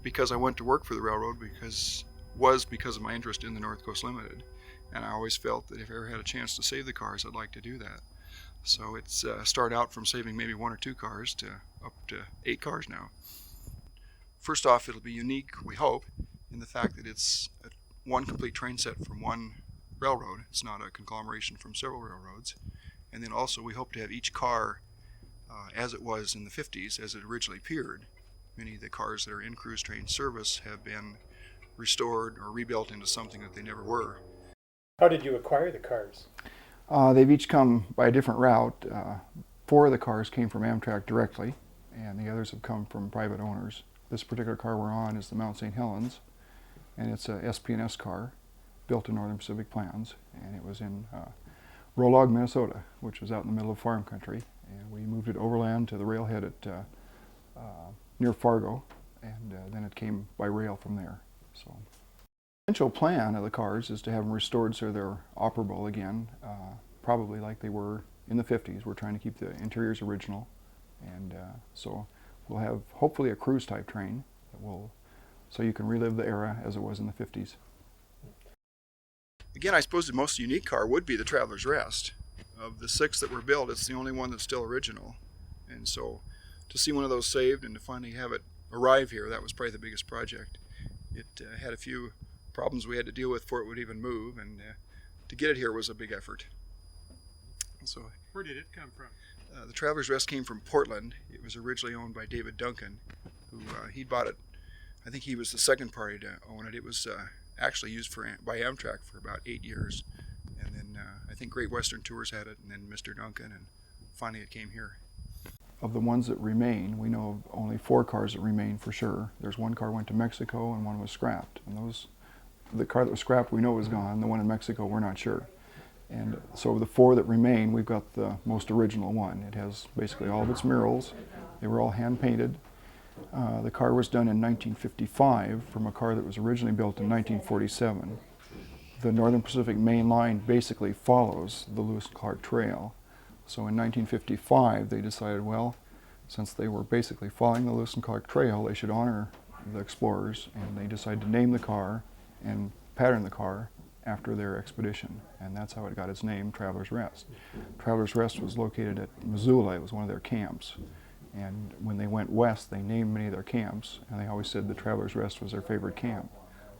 because I went to work for the railroad because of my interest in the North Coast Limited, and I always felt that if I ever had a chance to save the cars, I'd like to do that. So it's started out from saving maybe 1 or 2 cars to up to 8 cars now. First off, it'll be unique, we hope, in the fact that it's one complete train set from one railroad. It's not a conglomeration from several railroads. And then also we hope to have each car as it was in the 50s, as it originally appeared. Many of the cars that are in cruise train service have been restored or rebuilt into something that they never were. How did you acquire the cars? They've each come by a different route. 4 of the cars came from Amtrak directly, and the others have come from private owners. This particular car we're on is the Mount St. Helens, and it's a SP&S car built to Northern Pacific plans, and it was in Rolog, Minnesota, which was out in the middle of farm country, and we moved it overland to the railhead at near Fargo, and then it came by rail from there. So, the essential plan of the cars is to have them restored so they're operable again, probably like they were in the 50s. We're trying to keep the interiors original, and so we'll have hopefully a cruise type train that will, so you can relive the era as it was in the 50s. Again, I suppose the most unique car would be the Traveler's Rest. Of the 6 that were built, it's the only one that's still original. And so to see one of those saved and to finally have it arrive here, that was probably the biggest project. It had a few problems we had to deal with before it would even move, and to get it here was a big effort. So, where did it come from? The Traveler's Rest came from Portland. It was originally owned by David Duncan, who he bought it. I think he was the second party to own it. It was actually used by Amtrak for about 8 years, and then I think Great Western Tours had it, and then Mr. Duncan, and finally it came here. Of the ones that remain, we know of only 4 cars that remain for sure. There's 1 car went to Mexico and 1 was scrapped, and the car that was scrapped we know was gone. The one in Mexico we're not sure. And so of the 4 that remain, we've got the most original one. It has basically all of its murals. They were all hand painted. The car was done in 1955 from a car that was originally built in 1947. The Northern Pacific Main Line basically follows the Lewis and Clark Trail. So in 1955 they decided, well, since they were basically following the Lewis and Clark Trail, they should honor the explorers, and they decided to name the car and pattern the car after their expedition, and that's how it got its name, Traveler's Rest. Traveler's Rest was located at Missoula. It was one of their camps, and when they went west they named many of their camps, and they always said the Traveler's Rest was their favorite camp.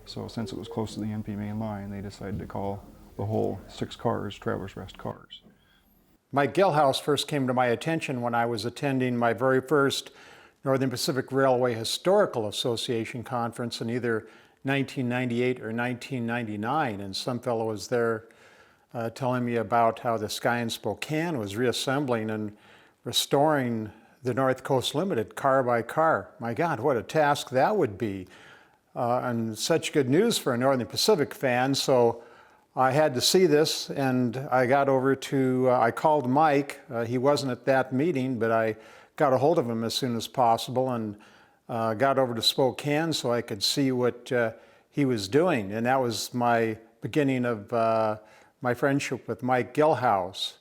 So since it was close to the NP main line, they decided to call the whole 6 cars Traveler's Rest cars. Mike Gelhaus first came to my attention when I was attending my very first Northern Pacific Railway Historical Association conference in either 1998 or 1999, and some fellow was there telling me about how the Sky in Spokane was reassembling and restoring the North Coast Limited car by car. My God, what a task that would be. And such good news for a Northern Pacific fan, so I had to see this, and I got over to, I called Mike. He wasn't at that meeting, but I got a hold of him as soon as possible, and got over to Spokane so I could see what he was doing. And that was my beginning of my friendship with Mike Gelhaus.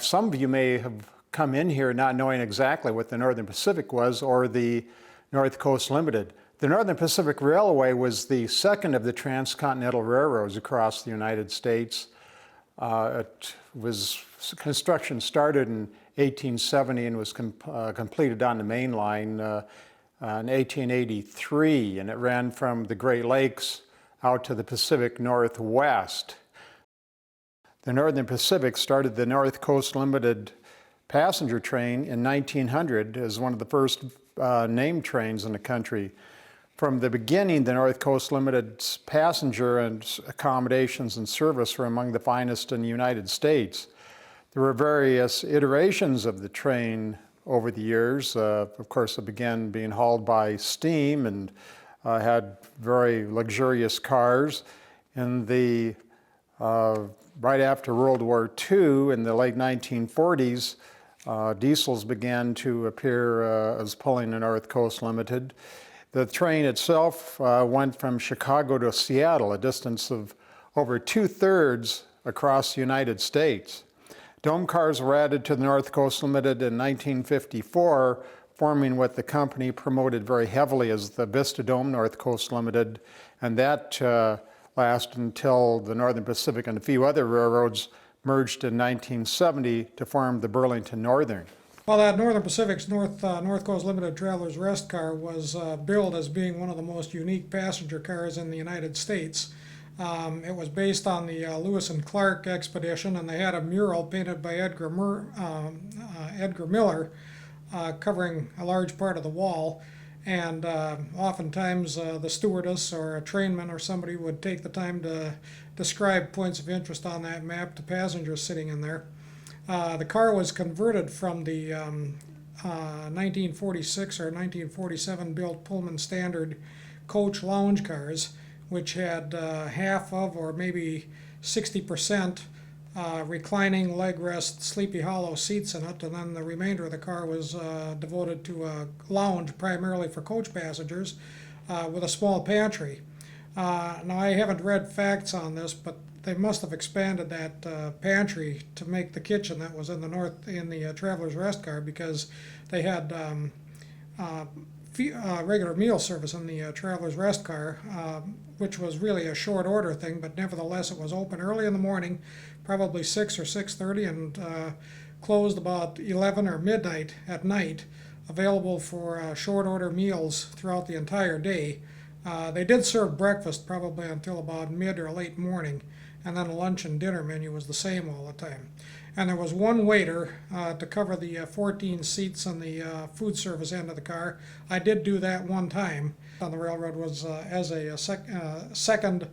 Some of you may have come in here not knowing exactly what the Northern Pacific was or the North Coast Limited. The Northern Pacific Railway was the second of the transcontinental railroads across the United States. Construction started in 1870 and was completed on the main line in 1883, and it ran from the Great Lakes out to the Pacific Northwest. The Northern Pacific started the North Coast Limited passenger train in 1900 as one of the first named trains in the country. From the beginning, the North Coast Limited's passenger and accommodations and service were among the finest in the United States. There were various iterations of the train over the years. Of course, it began being hauled by steam and had very luxurious cars. In the right after World War II, in the late 1940s, diesels began to appear as pulling the North Coast Limited. The train itself went from Chicago to Seattle, a distance of over 2/3 across the United States. Dome cars were added to the North Coast Limited in 1954 forming what the company promoted very heavily as the Vistadome North Coast Limited, and that lasted until the Northern Pacific and a few other railroads merged in 1970 to form the Burlington Northern. Well, that Northern Pacific's North Coast Limited Traveler's Rest car was billed as being one of the most unique passenger cars in the United States. It was based on the Lewis and Clark expedition, and they had a mural painted by Edgar Miller covering a large part of the wall. And oftentimes the stewardess or a trainman or somebody would take the time to describe points of interest on that map to passengers sitting in there. The car was converted from the 1946 or 1947 built Pullman Standard coach lounge cars, which had half of or maybe 60% reclining leg rest Sleepy Hollow seats in it, and then the remainder of the car was devoted to a lounge primarily for coach passengers with a small pantry. Now I haven't read facts on this, but they must have expanded that pantry to make the kitchen that was in the Traveler's Rest car, because they had regular meal service in the Traveler's Rest car, which was really a short order thing, but nevertheless it was open early in the morning, probably 6 or 6:30, and closed about 11 or midnight at night, available for short order meals throughout the entire day. They did serve breakfast probably until about mid or late morning, and then a lunch and dinner menu was the same all the time. And there was one waiter to cover the 14 seats on the food service end of the car. I did do that one time on the railroad, was as a second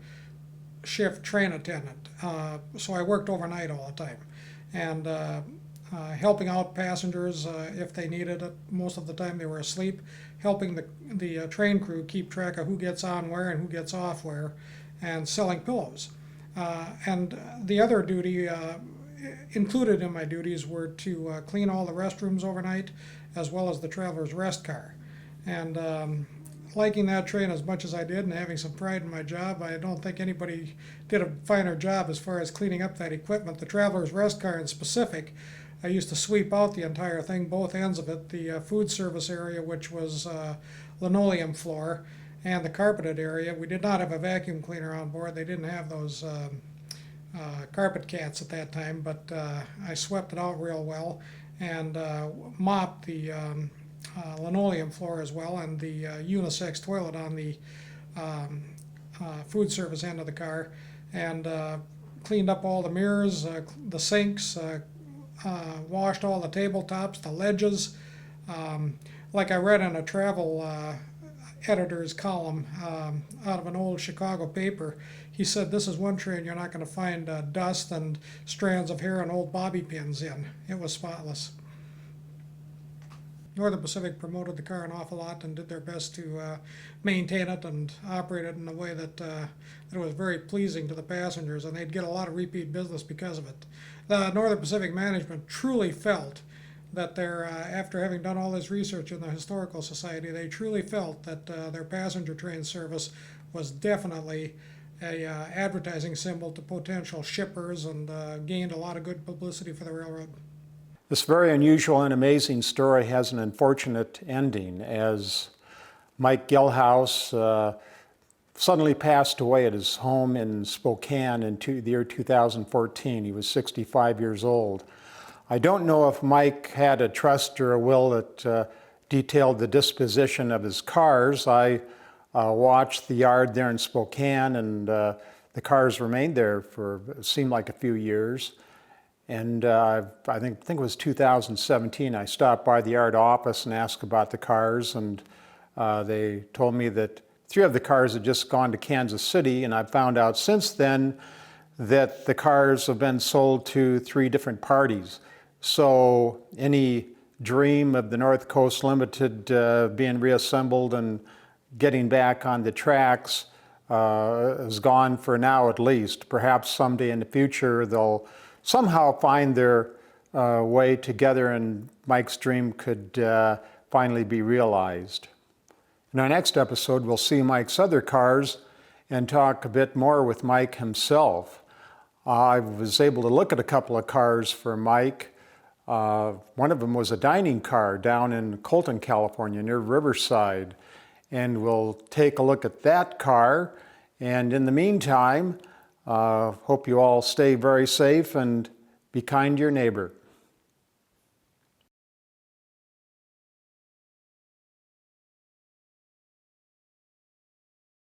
shift train attendant. So I worked overnight all the time, and helping out passengers if they needed it. Most of the time they were asleep, helping the train crew keep track of who gets on where and who gets off where, and selling pillows. And the other duty included in my duties were to clean all the restrooms overnight, as well as the Traveler's Rest car. And liking that train as much as I did and having some pride in my job, I don't think anybody did a finer job as far as cleaning up that equipment. The Traveler's Rest car in specific, I used to sweep out the entire thing, both ends of it, the food service area, which was linoleum floor, and the carpeted area. We did not have a vacuum cleaner on board. They didn't have those carpet cats at that time, but I swept it out real well and mopped the linoleum floor as well, and the unisex toilet on the food service end of the car, and cleaned up all the mirrors, the sinks, washed all the tabletops, the ledges. Like I read in a travel editor's column out of an old Chicago paper, he said, "This is one train you're not going to find dust and strands of hair and old bobby pins in." It was spotless. Northern Pacific promoted the car an awful lot and did their best to maintain it and operate it in a way that it was very pleasing to the passengers, and they'd get a lot of repeat business because of it. The Northern Pacific management truly felt that after having done all this research in the Historical Society, they truly felt that their passenger train service was definitely a advertising symbol to potential shippers, and gained a lot of good publicity for the railroad. This very unusual and amazing story has an unfortunate ending, as Mike Gelhaus suddenly passed away at his home in Spokane in the year 2014. He was 65 years old. I don't know if Mike had a trust or a will that detailed the disposition of his cars. I watched the yard there in Spokane, and the cars remained there for, it seemed like, a few years. And I think it was 2017, I stopped by the yard office and asked about the cars, and they told me that 3 of the cars had just gone to Kansas City, and I found out since then that the cars have been sold to 3 different parties. So any dream of the North Coast Limited being reassembled and getting back on the tracks is gone for now, at least. Perhaps someday in the future they'll somehow find their way together and Mike's dream could finally be realized. In our next episode, we'll see Mike's other cars and talk a bit more with Mike himself. I was able to look at a couple of cars for Mike. One of them was a dining car down in Colton, California, near Riverside. And we'll take a look at that car. And in the meantime, hope you all stay very safe and be kind to your neighbor.